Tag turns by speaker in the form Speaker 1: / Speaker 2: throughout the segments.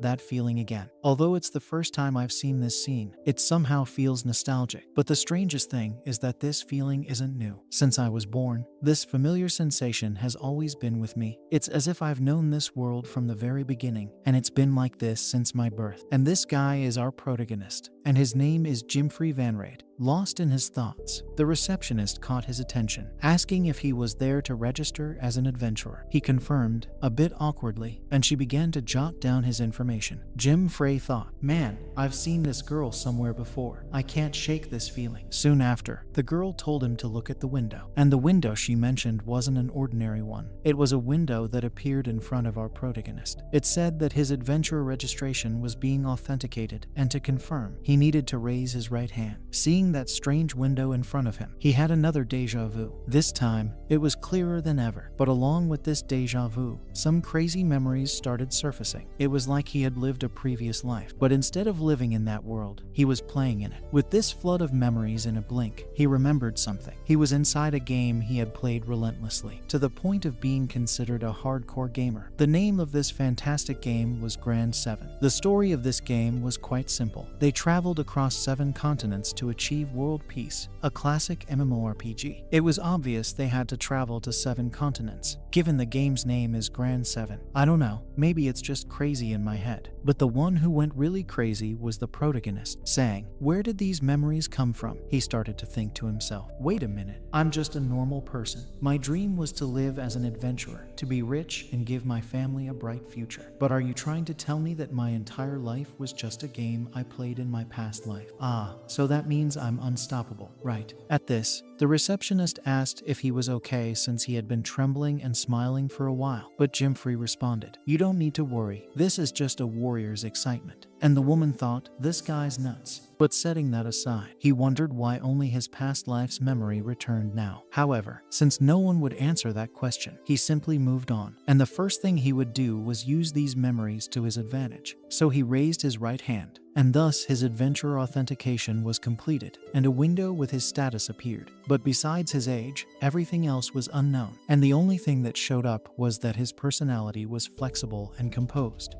Speaker 1: that feeling again. Although it's the first time I've seen this scene, it somehow feels nostalgic. But the strangest thing is that this feeling isn't new. Since I was born, this familiar sensation has always been with me. It's as if I've known this world from the very beginning, and it's been like this since my birth. And this guy is our protagonist, and his name is Jimfrey Van Raid. Lost in his thoughts, the receptionist caught his attention, asking if he was there to register as an adventurer. He confirmed, a bit awkwardly, and she began to jot down his information. Jimfrey thought, man, I've seen this girl somewhere before. I can't shake this feeling. Soon after, the girl told him to look at the window, and the window she mentioned wasn't an ordinary one. It was a window that appeared in front of our protagonist. It said that his adventurer registration was being authenticated, and to confirm, he needed to raise his right hand. Seeing that strange window in front of him, he had another deja vu. This time, it was clearer than ever. But along with this deja vu, some crazy memories started surfacing. It was like he had lived a previous life, but instead of living in that world, he was playing in it. With this flood of memories in a blink, he remembered something. He was inside a game he had played relentlessly, to the point of being considered a hardcore gamer. The name of this fantastic game was Grand 7. The story of this game was quite simple. They traveled across 7 continents to achieve world peace, a classic MMORPG. It was obvious they had to travel to 7 continents, given the game's name is Grand 7. I don't know, maybe it's just crazy in my head. But the one who went really crazy was the protagonist, saying, where did these memories come from? He started to think to himself, wait a minute, I'm just a normal person. My dream was to live as an adventurer, to be rich and give my family a bright future. But are you trying to tell me that my entire life was just a game I played in my past life? Ah, so that means I'm unstoppable, right? At this, the receptionist asked if he was okay since he had been trembling and smiling for a while, but Jimfrey responded, you don't need to worry, this is just a warrior's excitement. And the woman thought, this guy's nuts. But setting that aside, he wondered why only his past life's memory returned now. However, since no one would answer that question, he simply moved on, and the first thing he would do was use these memories to his advantage. So he raised his right hand, and thus his adventurer authentication was completed, and a window with his status appeared. But besides his age, everything else was unknown, and the only thing that showed up was that his personality was flexible and composed.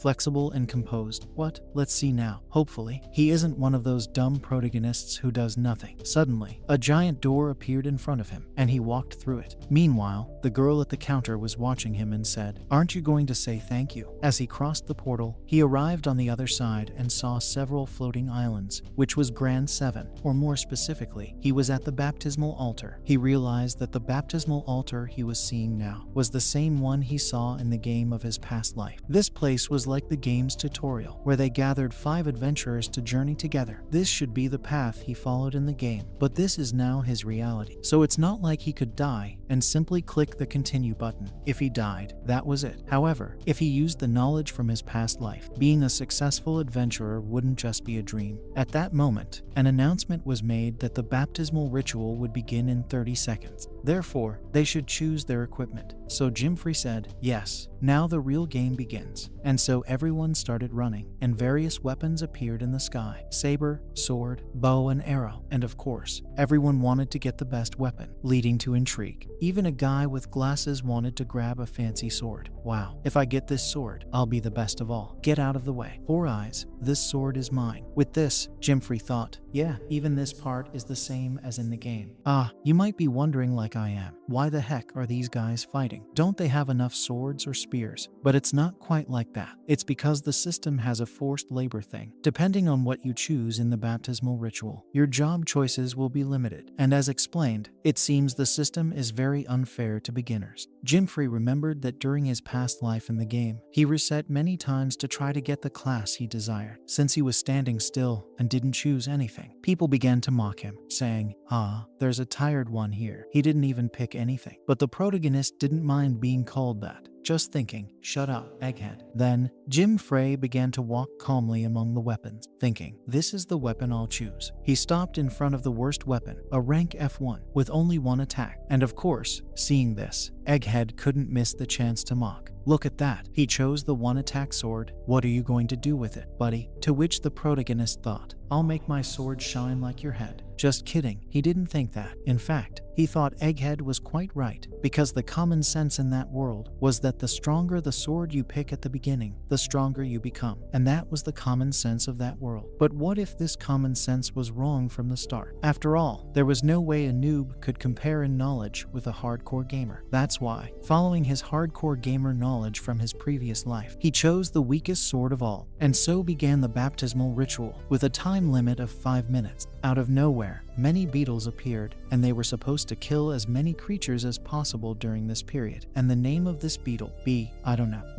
Speaker 1: Flexible and composed. What? Let's see now. Hopefully, he isn't one of those dumb protagonists who does nothing. Suddenly, a giant door appeared in front of him, and he walked through it. Meanwhile, the girl at the counter was watching him and said, aren't you going to say thank you? As he crossed the portal, he arrived on the other side and saw several floating islands, which was Grand 7, or more specifically, he was at the baptismal altar. He realized that the baptismal altar he was seeing now was the same one he saw in the game of his past life. This place was like the game's tutorial, where they gathered 5 adventurers to journey together. This should be the path he followed in the game, but this is now his reality. So it's not like he could die and simply click the continue button. If he died, that was it. However, if he used the knowledge from his past life, being a successful adventurer wouldn't just be a dream. At that moment, an announcement was made that the baptismal ritual would begin in 30 seconds. Therefore, they should choose their equipment. So Jimfrey said, yes, now the real game begins. And so everyone started running, and various weapons appeared in the sky. Saber, sword, bow, and arrow. And of course, everyone wanted to get the best weapon, leading to intrigue. Even a guy with glasses wanted to grab a fancy sword. Wow, if I get this sword, I'll be the best of all. Get out of the way. 4 eyes, this sword is mine. With this, Jimfrey thought, yeah, even this part is the same as in the game. Ah, you might be wondering like I am, why the heck are these guys fighting? Don't they have enough swords or spears? But it's not quite like that. It's because the system has a forced labor thing. Depending on what you choose in the baptismal ritual, your job choices will be limited. And as explained, it seems the system is very unfair to beginners. Jimfrey remembered that during his past life in the game, he reset many times to try to get the class he desired. Since he was standing still and didn't choose anything, people began to mock him, saying, ah, there's a tired one here. He didn't even pick anything. But the protagonist didn't mind being called that, just thinking, shut up, egghead. Then, Jimfrey began to walk calmly among the weapons, thinking, this is the weapon I'll choose. He stopped in front of the worst weapon, a rank F1, with only 1 attack. And of course, seeing this, Egghead couldn't miss the chance to mock. look at that. He chose the one-attack sword. What are you going to do with it, buddy? To which the protagonist thought, I'll make my sword shine like your head. Just kidding, he didn't think that. In fact, he thought Egghead was quite right, because the common sense in that world was that the stronger the sword you pick at the beginning, the stronger you become. And that was the common sense of that world. But what if this common sense was wrong from the start? After all, there was no way a noob could compare in knowledge with a hardcore gamer. That's why, following his hardcore gamer knowledge from his previous life, he chose the weakest sword of all. And so began the baptismal ritual, with a time limit of 5 minutes. Out of nowhere, many beetles appeared, and they were supposed to kill as many creatures as possible during this period. And the name of this beetle,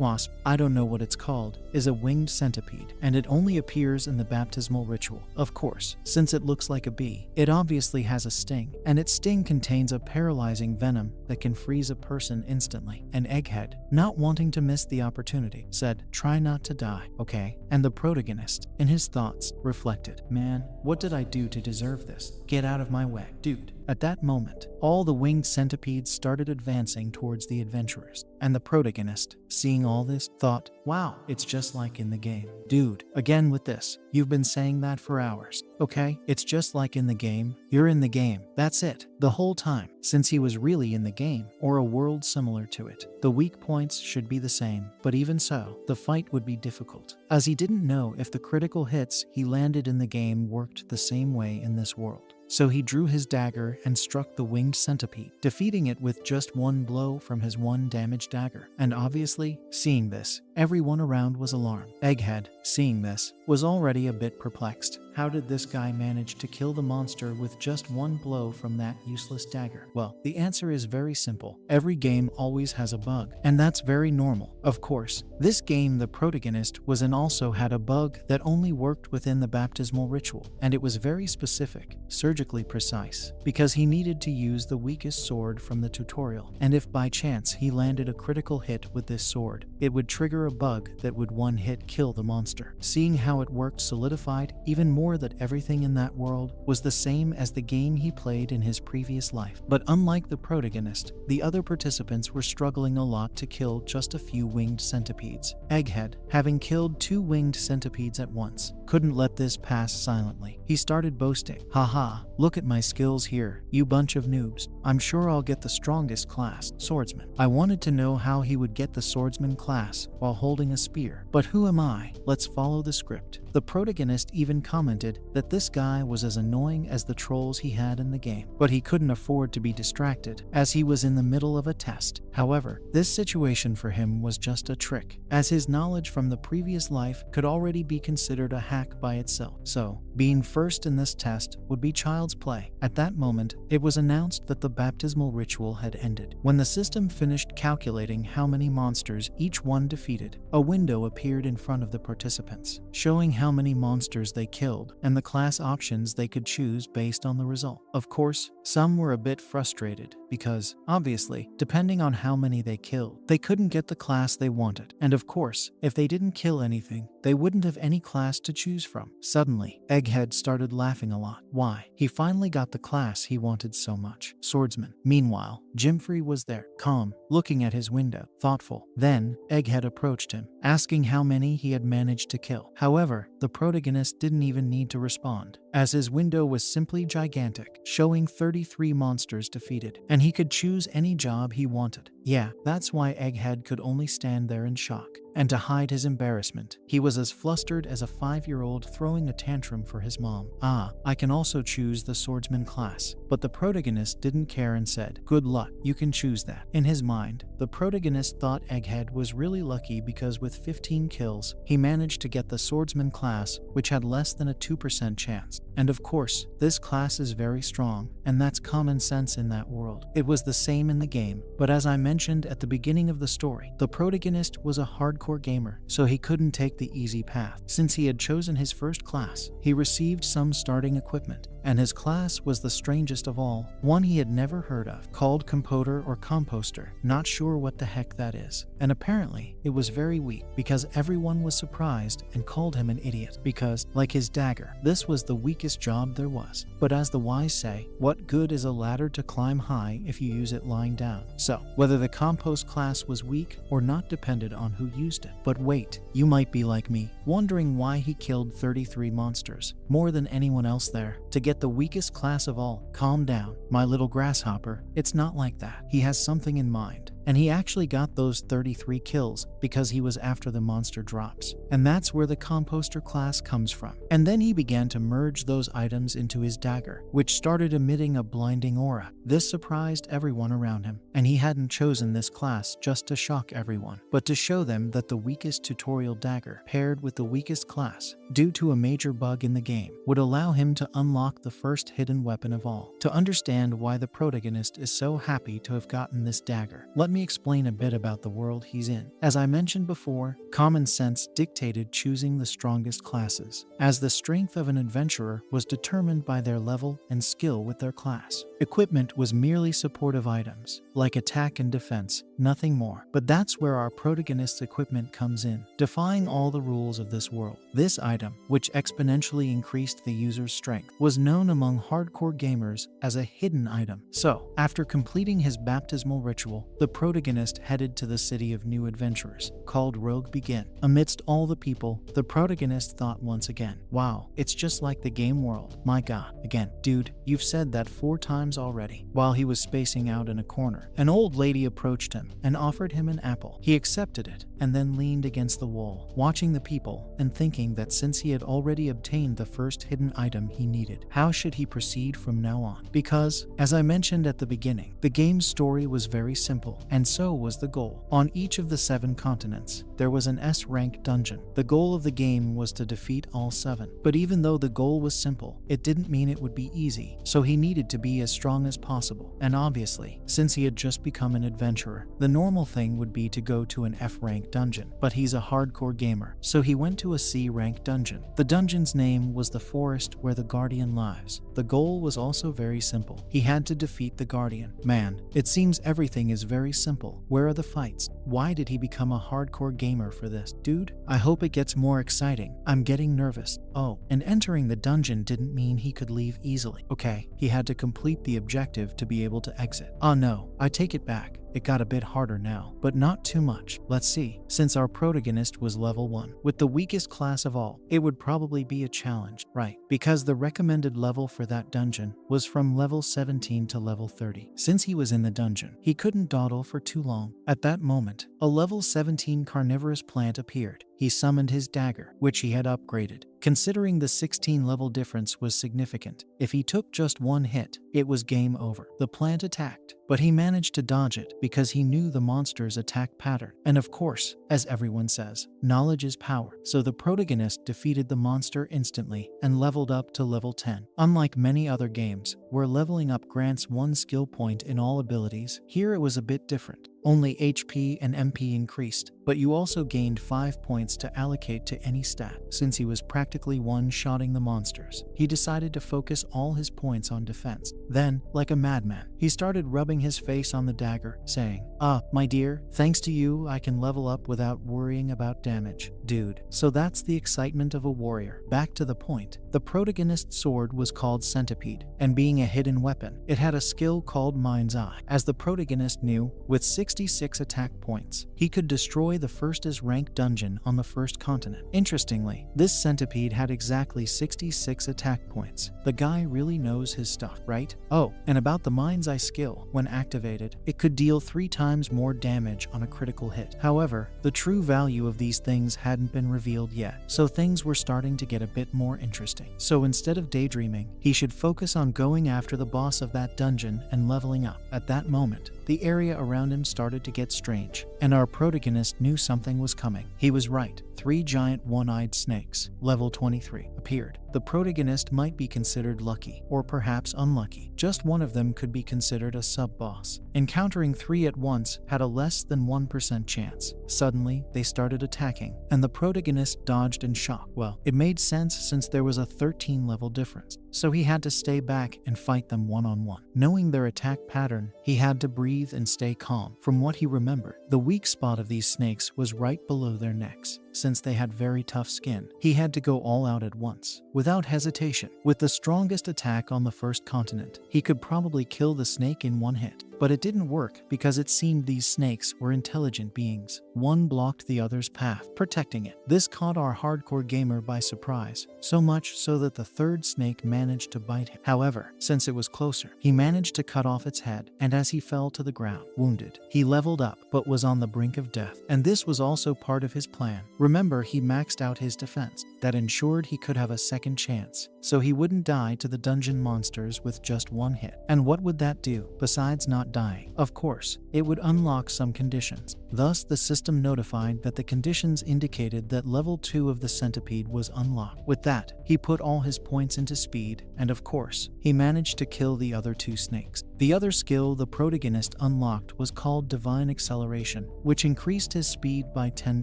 Speaker 1: wasp, I don't know what it's called, is a winged centipede, and it only appears in the baptismal ritual. Of course, since it looks like a bee, it obviously has a sting, and its sting contains a paralyzing venom that can freeze a person instantly. And Egghead, not wanting to miss the opportunity, said, try not to die, okay? And the protagonist, in his thoughts, reflected, man, what did I do to deserve this? Get out of my way, dude. At that moment, all the winged centipedes started advancing towards the adventurers, and the protagonist, seeing all this, thought, wow, it's just like in the game. Dude, again with this, you've been saying that for hours, okay? It's just like in the game, you're in the game, that's it, the whole time, since he was really in the game, or a world similar to it. The weak points should be the same, but even so, the fight would be difficult, as he didn't know if the critical hits he landed in the game worked the same way in this world. So he drew his dagger and struck the winged centipede, defeating it with just one blow from his one damaged dagger. And obviously, seeing this, everyone around was alarmed. Egghead, seeing this, was already a bit perplexed. How did this guy manage to kill the monster with just one blow from that useless dagger? Well, the answer is very simple. Every game always has a bug, and that's very normal. Of course, this game the protagonist was in also had a bug that only worked within the baptismal ritual, and it was very specific, surgically precise, because he needed to use the weakest sword from the tutorial, and if by chance he landed a critical hit with this sword, it would trigger a bug that would one hit kill the monster. Seeing how it worked solidified even more that everything in that world was the same as the game he played in his previous life. But unlike the protagonist, the other participants were struggling a lot to kill just a few winged centipedes. Egghead, having killed 2 winged centipedes at once, couldn't let this pass silently. He started boasting, haha, look at my skills here, you bunch of noobs. I'm sure I'll get the strongest class, swordsman. I wanted to know how he would get the swordsman class while holding a spear. But who am I? Let's follow the script. The protagonist even commented that this guy was as annoying as the trolls he had in the game, but he couldn't afford to be distracted as he was in the middle of a test. However, this situation for him was just a trick, as his knowledge from the previous life could already be considered a hack by itself. So, being first in this test would be child's play. At that moment, it was announced that the baptismal ritual had ended. When the system finished calculating how many monsters each one defeated, a window appeared in front of the participants, showing how many monsters they killed and the class options they could choose based on the result. Of course, some were a bit frustrated because, obviously, depending on how many they killed, they couldn't get the class they wanted. And of course, if they didn't kill anything, they wouldn't have any class to choose from. Suddenly, Egghead started laughing a lot. Why? He finally got the class he wanted so much, swordsman. Meanwhile, Jimfrey was there, calm, looking at his window, thoughtful. Then, Egghead approached him, asking how many he had managed to kill. However, the protagonist didn't even need to respond, as his window was simply gigantic, showing 33 monsters defeated, and he could choose any job he wanted. Yeah, that's why Egghead could only stand there in shock. And to hide his embarrassment, he was as flustered as a 5-year-old throwing a tantrum for his mom. I can also choose the swordsman class. But the protagonist didn't care and said, good luck, you can choose that. In his mind, the protagonist thought Egghead was really lucky because with 15 kills, he managed to get the swordsman class, which had less than a 2% chance. And of course, this class is very strong, and that's common sense in that world. It was the same in the game, but as I mentioned at the beginning of the story, the protagonist was a hardcore gamer, so he couldn't take the easy path. Since he had chosen his first class, he received some starting equipment, and his class was the strangest of all, one he had never heard of, called Compoter or Composter, not sure what the heck that is. And apparently, it was very weak, because everyone was surprised and called him an idiot, because, like his dagger, this was the weakest weakest job there was. But as the wise say, what good is a ladder to climb high if you use it lying down? So, whether the compost class was weak or not depended on who used it. But wait, you might be like me, wondering why he killed 33 monsters, more than anyone else there, to get the weakest class of all. Calm down, my little grasshopper, it's not like that. He has something in mind. And he actually got those 33 kills because he was after the monster drops. And that's where the composter class comes from. And then he began to merge those items into his dagger, which started emitting a blinding aura. This surprised everyone around him. And he hadn't chosen this class just to shock everyone, but to show them that the weakest tutorial dagger, paired with the weakest class, due to a major bug in the game, would allow him to unlock the first hidden weapon of all. To understand why the protagonist is so happy to have gotten this dagger, let me explain a bit about the world he's in. As I mentioned before, common sense dictated choosing the strongest classes, as the strength of an adventurer was determined by their level and skill with their class. Equipment was merely supportive items, like attack and defense, nothing more. But that's where our protagonist's equipment comes in, defying all the rules of this world. This item, which exponentially increased the user's strength, was known among hardcore gamers as a hidden item. So, after completing his baptismal ritual, the protagonist headed to the city of new adventurers, called Rogue Begin. Amidst all the people, the protagonist thought once again, wow, it's just like the game world. My god, again, dude, you've said that 4 times already. While he was spacing out in a corner, an old lady approached him and offered him an apple. He accepted it and then leaned against the wall, watching the people and thinking that since he had already obtained the first hidden item he needed, how should he proceed from now on? Because, as I mentioned at the beginning, the game's story was very simple, and so was the goal. On each of the 7 continents, there was an S-rank dungeon. The goal of the game was to defeat all 7. But even though the goal was simple, it didn't mean it would be easy, so he needed to be as strong as possible. And obviously, since he had just become an adventurer, the normal thing would be to go to an F-rank dungeon. But he's a hardcore gamer, so he went to a C-rank dungeon. The dungeon's name was the Forest Where the Guardian Lives. The goal was also very simple. He had to defeat the Guardian. Man, it seems everything is very simple. Where are the fights? Why did he become a hardcore gamer for this? Dude, I hope it gets more exciting. I'm getting nervous. Oh, and entering the dungeon didn't mean he could leave easily. Okay, he had to complete the objective to be able to exit. Oh no, I take it back. It got a bit harder now, but not too much. Let's see. Since our protagonist was level 1, with the weakest class of all, it would probably be a challenge, right? Because the recommended level for that dungeon was from level 17 to level 30. Since he was in the dungeon, he couldn't dawdle for too long. At that moment, a level 17 carnivorous plant appeared. He summoned his dagger, which he had upgraded. Considering the 16 level difference was significant, if he took just 1 hit, it was game over. The plant attacked, but he managed to dodge it because he knew the monster's attack pattern. And of course, as everyone says, knowledge is power. So the protagonist defeated the monster instantly and leveled up to level 10. Unlike many other games, where leveling up grants 1 skill point in all abilities, here it was a bit different. Only HP and MP increased, but you also gained 5 points to allocate to any stat. Since he was practically one-shotting the monsters, he decided to focus all his points on defense. Then, like a madman, he started rubbing his face on the dagger, saying, my dear, thanks to you I can level up without worrying about damage. Dude, so that's the excitement of a warrior. Back to the point. The protagonist's sword was called Centipede, and being a hidden weapon, it had a skill called Mind's Eye. As the protagonist knew, with 66 attack points, he could destroy the first rank dungeon on the first continent. Interestingly, this centipede had exactly 66 attack points. The guy really knows his stuff, right? Oh, and about the Mind's Eye skill, when activated, it could deal 3 times more damage on a critical hit. However, the true value of these things hadn't been revealed yet, so things were starting to get a bit more interesting. So instead of daydreaming, he should focus on going after the boss of that dungeon and leveling up. At that moment, the area around him started to get strange, and our protagonist knew something was coming. He was right. 3 giant one-eyed snakes, level 23, appeared. The protagonist might be considered lucky, or perhaps unlucky. Just one of them could be considered a sub-boss. Encountering 3 at once had a less than 1% chance. Suddenly, they started attacking, and the protagonist dodged in shock. Well, it made sense since there was a 13 level difference, so he had to stay back and fight them one-on-one. Knowing their attack pattern, he had to breathe and stay calm. From what he remembered, the weak spot of these snakes was right below their necks. since they had very tough skin. He had to go all out at once, without hesitation. With the strongest attack on the first continent, he could probably kill the snake in one hit. But it didn't work because it seemed these snakes were intelligent beings. One blocked the other's path, protecting it. This caught our hardcore gamer by surprise, so much so that the third snake managed to bite him. However, since it was closer, he managed to cut off its head, and as he fell to the ground, wounded, he leveled up but was on the brink of death. And this was also part of his plan. Remember, he maxed out his defense. That ensured he could have a second chance, so he wouldn't die to the dungeon monsters with just one hit. And what would that do, besides not dying? Of course, it would unlock some conditions. Thus, the system notified that the conditions indicated that level 2 of the centipede was unlocked. With that, he put all his points into speed, and of course, he managed to kill the other 2 snakes. The other skill the protagonist unlocked was called Divine Acceleration, which increased his speed by 10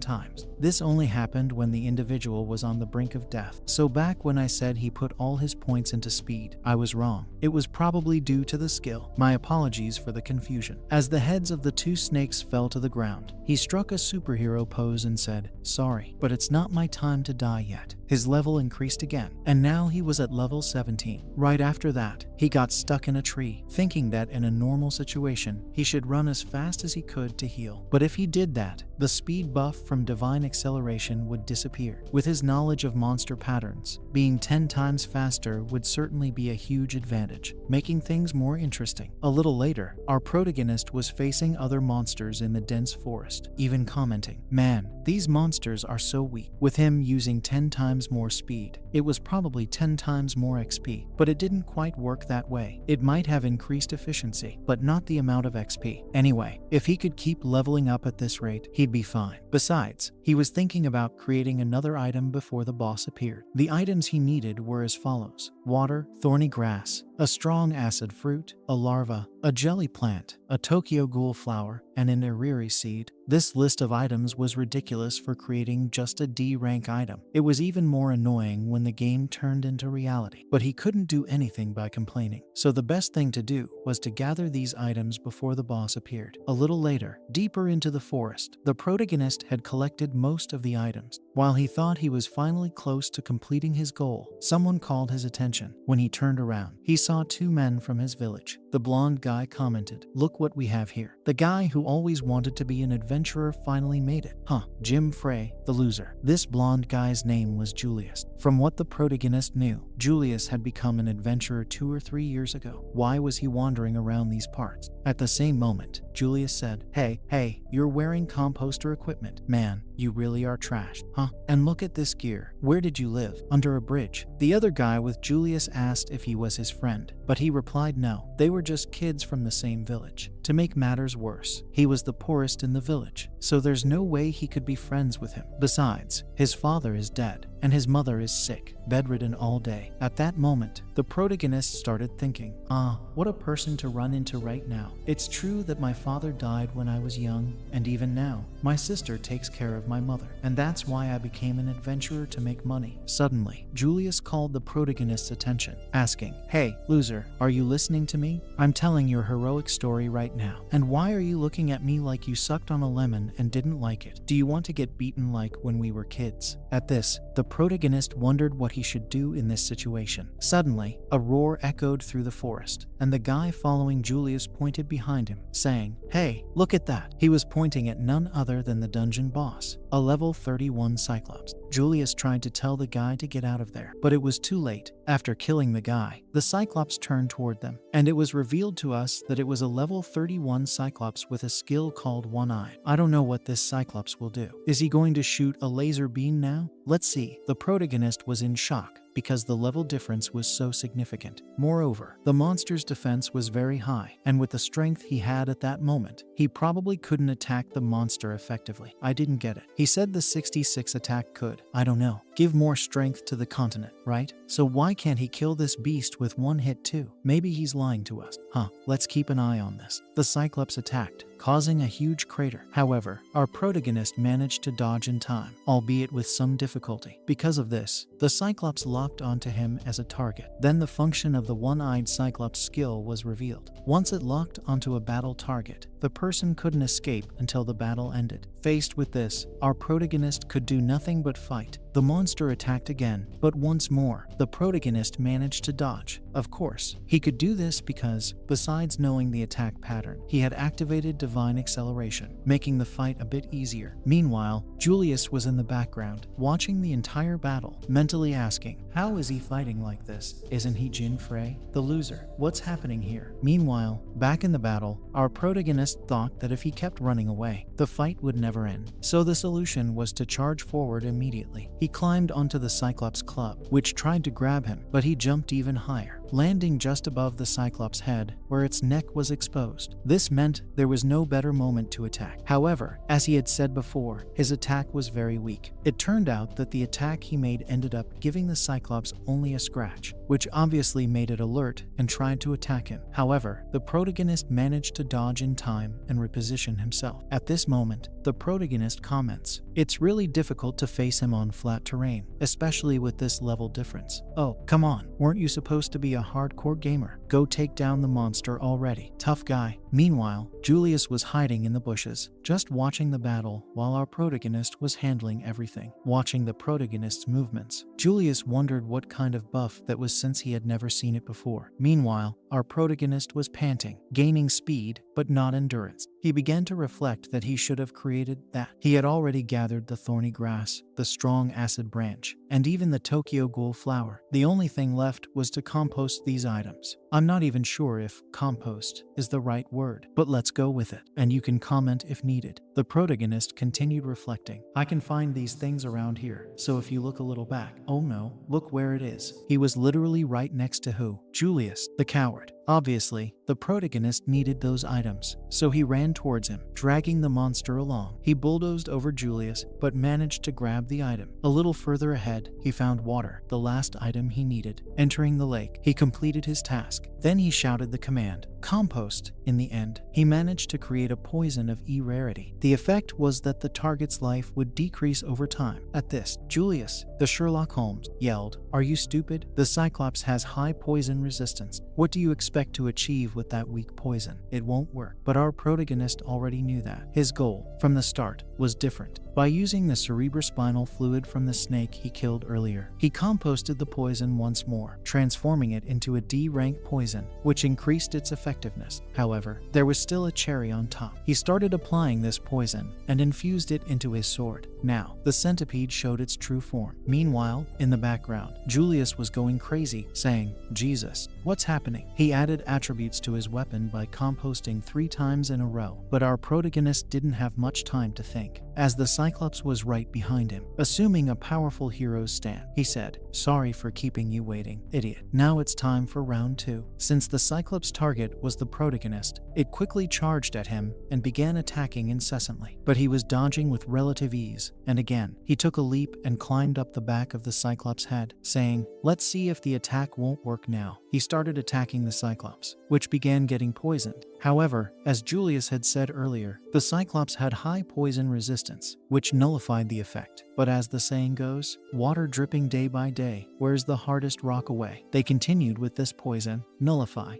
Speaker 1: times. This only happened when the individual was on the brink of death. So back when I said he put all his points into speed, I was wrong. It was probably due to the skill. My apologies for the confusion. As the heads of the 2 snakes fell to the ground, he struck a superhero pose and said, "Sorry, but it's not my time to die yet." His level increased again, and now he was at level 17. Right after that, he got stuck in a tree, thinking that in a normal situation, he should run as fast as he could to heal. But if he did that, the speed buff from Divine Acceleration would disappear. With his knowledge of monster patterns, being 10 times faster would certainly be a huge advantage, making things more interesting. A little later, our protagonist was facing other monsters in the dense forest, even commenting, "Man, these monsters are so weak." With him using 10 times more speed, it was probably 10 times more XP, but it didn't quite work that way. It might have increased efficiency, but not the amount of XP. Anyway, if he could keep leveling up at this rate, he'd be fine. Besides, he was thinking about creating another item before the boss appeared. The items he needed were as follows: water, thorny grass, a strong acid fruit, a larva, a jelly plant, a Tokyo ghoul flower, and an iriri seed. This list of items was ridiculous for creating just a D rank item. It was even more annoying when the game turned into reality, but he couldn't do anything by complaining. So the best thing to do was to gather these items before the boss appeared. A little later, deeper into the forest, the protagonist had collected most of the items. While he thought he was finally close to completing his goal, someone called his attention. When he turned around, he saw 2 men from his village. The blonde guy commented, "Look what we have here." The guy who always wanted to be an adventurer finally made it. Jim Frey, the loser. This blonde guy's name was Julius. From what the protagonist knew, Julius had become an adventurer 2 or 3 years ago. Why was he wandering around these parts? At the same moment, Julius said, Hey, you're wearing composter equipment. Man, you really are trash, huh? And look at this gear. Where did you live? Under a bridge?" The other guy with Julius asked if he was his friend, but he replied no, they were just kids from the same village. To make matters worse, he was the poorest in the village, so there's no way he could be friends with him. Besides, his father is dead, and his mother is sick, bedridden all day. At that moment, the protagonist started thinking, what a person to run into right now. It's true that my father died when I was young, and even now, my sister takes care of my mother, and that's why I became an adventurer to make money. Suddenly, Julius called the protagonist's attention, asking, "Hey, loser, are you listening to me? I'm telling your heroic story right now. And why are you looking at me like you sucked on a lemon and didn't like it? Do you want to get beaten like when we were kids?" At this, the protagonist wondered what he should do in this situation. Suddenly, a roar echoed through the forest, and the guy following Julius pointed behind him, saying, "Hey, look at that." He was pointing at none other than the dungeon boss, a level 31 Cyclops. Julius tried to tell the guy to get out of there, but it was too late. After killing the guy, the Cyclops turned toward them, and it was revealed to us that it was a level 31 Cyclops with a skill called One Eye. I don't know what this Cyclops will do. Is he going to shoot a laser beam now? Let's see. The protagonist was in shock because the level difference was so significant. Moreover, the monster's defense was very high, and with the strength he had at that moment, he probably couldn't attack the monster effectively. I didn't get it. He said the 66 attack could, I don't know, give more strength to the continent, right? So why can't he kill this beast with one hit too? Maybe he's lying to us. Let's keep an eye on this. The Cyclops attacked, causing a huge crater. However, our protagonist managed to dodge in time, albeit with some difficulty. Because of this, the Cyclops locked onto him as a target. Then the function of the one-eyed Cyclops skill was revealed. Once it locked onto a battle target, the person couldn't escape until the battle ended. Faced with this, our protagonist could do nothing but fight. The monster attacked again, but once more, the protagonist managed to dodge. Of course, he could do this because, besides knowing the attack pattern, he had activated divine acceleration, making the fight a bit easier. Meanwhile, Julius was in the background, watching the entire battle, mentally asking, how is he fighting like this? Isn't he Jin Frey, the loser? What's happening here? Meanwhile, back in the battle, our protagonist thought that if he kept running away, the fight would never end. So the solution was to charge forward immediately. He climbed onto the Cyclops club, which tried to grab him, but he jumped even higher, landing just above the Cyclops' head, where its neck was exposed. This meant there was no better moment to attack. However, as he had said before, his attack was very weak. It turned out that the attack he made ended up giving the Cyclops only a scratch, which obviously made it alert and tried to attack him. However, the protagonist managed to dodge in time and reposition himself. At this moment, the protagonist comments, "It's really difficult to face him on flat terrain, especially with this level difference. Oh, come on, weren't you supposed to be a hardcore gamer? Go take down the monster already. Tough guy." Meanwhile, Julius was hiding in the bushes, just watching the battle while our protagonist was handling everything. Watching the protagonist's movements, Julius wondered what kind of buff that was since he had never seen it before. Meanwhile, our protagonist was panting, gaining speed but not endurance. He began to reflect that he should have created that. He had already gathered the thorny grass, the strong acid branch, and even the Tokyo Ghoul flower. The only thing left was to compost these items. I'm not even sure if compost is the right word, but let's go with it, and you can comment if needed. The protagonist continued reflecting. I can find these things around here, so if you look a little back, oh no, look where it is. He was literally right next to who? Julius, the coward. Obviously, the protagonist needed those items, so he ran towards him, dragging the monster along. He bulldozed over Julius, but managed to grab the item. A little further ahead, he found water, the last item he needed. Entering the lake, he completed his task. Then he shouted the command, compost. In the end, he managed to create a poison of E rarity. The effect was that the target's life would decrease over time. At this, Julius, the Sherlock Holmes, yelled, "Are you stupid? The Cyclops has high poison resistance. What do you expect to achieve with that weak poison? It won't work." But our protagonist already knew that. His goal, from the start, was different. By using the cerebrospinal fluid from the snake he killed earlier, he composted the poison once more, transforming it into a D-rank poison, which increased its effectiveness. However, there was still a cherry on top. He started applying this poison and infused it into his sword. Now, the centipede showed its true form. Meanwhile, in the background, Julius was going crazy, saying, "Jesus, what's happening?" He added attributes to his weapon by composting 3 times in a row, but our protagonist didn't have much time to think, as the Cyclops was right behind him. Assuming a powerful hero's stand, he said, "Sorry for keeping you waiting, idiot. Now it's time for round 2. Since the Cyclops' target was the protagonist, it quickly charged at him and began attacking incessantly. But he was dodging with relative ease, and again, he took a leap and climbed up the back of the Cyclops' head, saying, "Let's see if the attack won't work now." He started attacking the Cyclops, which began getting poisoned. However, as Julius had said earlier, the Cyclops had high poison resistance, which nullified the effect. But as the saying goes, water dripping day by day wears the hardest rock away. They continued with this poison, nullify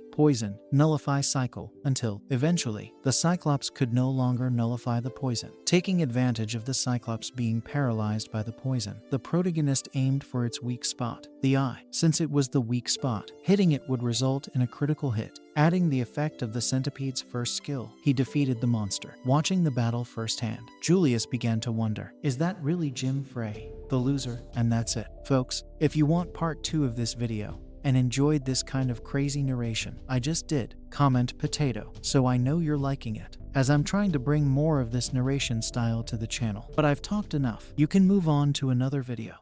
Speaker 1: cycle until, eventually, the Cyclops could no longer nullify the poison. Taking advantage of the Cyclops being paralyzed by the poison, the protagonist aimed for its weak spot, the eye. Since it was the weak spot, hitting it would result in a critical hit. Adding the effect of the centipede's first skill, he defeated the monster. Watching the battle firsthand, Julius began to wonder, is that really Jim Frey, the loser? And that's it, folks. If you want part 2 of this video, and enjoyed this kind of crazy narration I just did, comment potato so I know you're liking it, as I'm trying to bring more of this narration style to the channel. But I've talked enough. You can move on to another video.